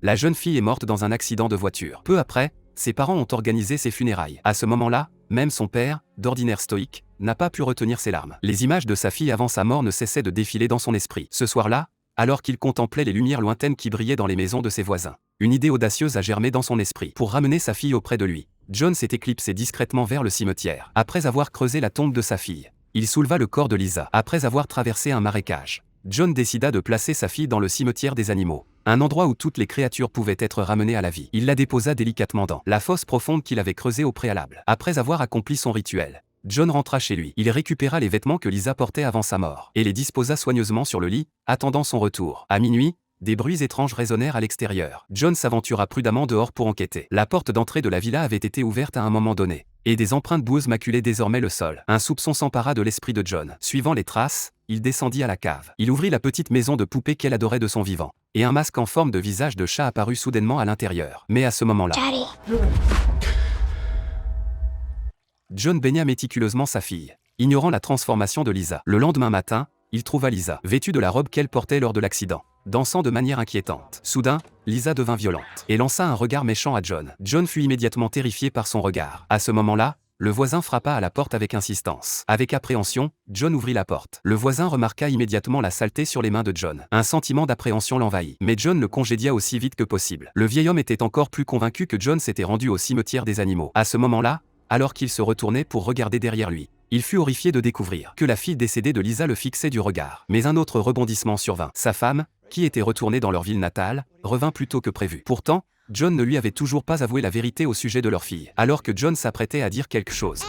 La jeune fille est morte dans un accident de voiture. Peu après, ses parents ont organisé ses funérailles. À ce moment-là, même son père, d'ordinaire stoïque, n'a pas pu retenir ses larmes. Les images de sa fille avant sa mort ne cessaient de défiler dans son esprit. Ce soir-là, alors qu'il contemplait les lumières lointaines qui brillaient dans les maisons de ses voisins, une idée audacieuse a germé dans son esprit. Pour ramener sa fille auprès de lui, John s'est éclipsé discrètement vers le cimetière. Après avoir creusé la tombe de sa fille, il souleva le corps de Lisa. Après avoir traversé un marécage, John décida de placer sa fille dans le cimetière des animaux, un endroit où toutes les créatures pouvaient être ramenées à la vie. Il la déposa délicatement dans la fosse profonde qu'il avait creusée au préalable. Après avoir accompli son rituel, John rentra chez lui. Il récupéra les vêtements que Lisa portait avant sa mort et les disposa soigneusement sur le lit, attendant son retour. À minuit, des bruits étranges résonnèrent à l'extérieur. John s'aventura prudemment dehors pour enquêter. La porte d'entrée de la villa avait été ouverte à un moment donné, et des empreintes boueuses maculaient désormais le sol. Un soupçon s'empara de l'esprit de John. Suivant les traces, il descendit à la cave. Il ouvrit la petite maison de poupée qu'elle adorait de son vivant, et un masque en forme de visage de chat apparut soudainement à l'intérieur. Mais à ce moment-là, John baigna méticuleusement sa fille, ignorant la transformation de Lisa. Le lendemain matin, il trouva Lisa, vêtue de la robe qu'elle portait lors de l'accident, dansant de manière inquiétante. Soudain, Lisa devint violente et lança un regard méchant à John. John fut immédiatement terrifié par son regard. À ce moment-là, le voisin frappa à la porte avec insistance. Avec appréhension, John ouvrit la porte. Le voisin remarqua immédiatement la saleté sur les mains de John. Un sentiment d'appréhension l'envahit, mais John le congédia aussi vite que possible. Le vieil homme était encore plus convaincu que John s'était rendu au cimetière des animaux. À ce moment-là, alors qu'il se retournait pour regarder derrière lui, il fut horrifié de découvrir que la fille décédée de Lisa le fixait du regard. Mais un autre rebondissement survint. Sa femme, qui était retournée dans leur ville natale, revint plus tôt que prévu. Pourtant, John ne lui avait toujours pas avoué la vérité au sujet de leur fille. Alors que John s'apprêtait à dire quelque chose,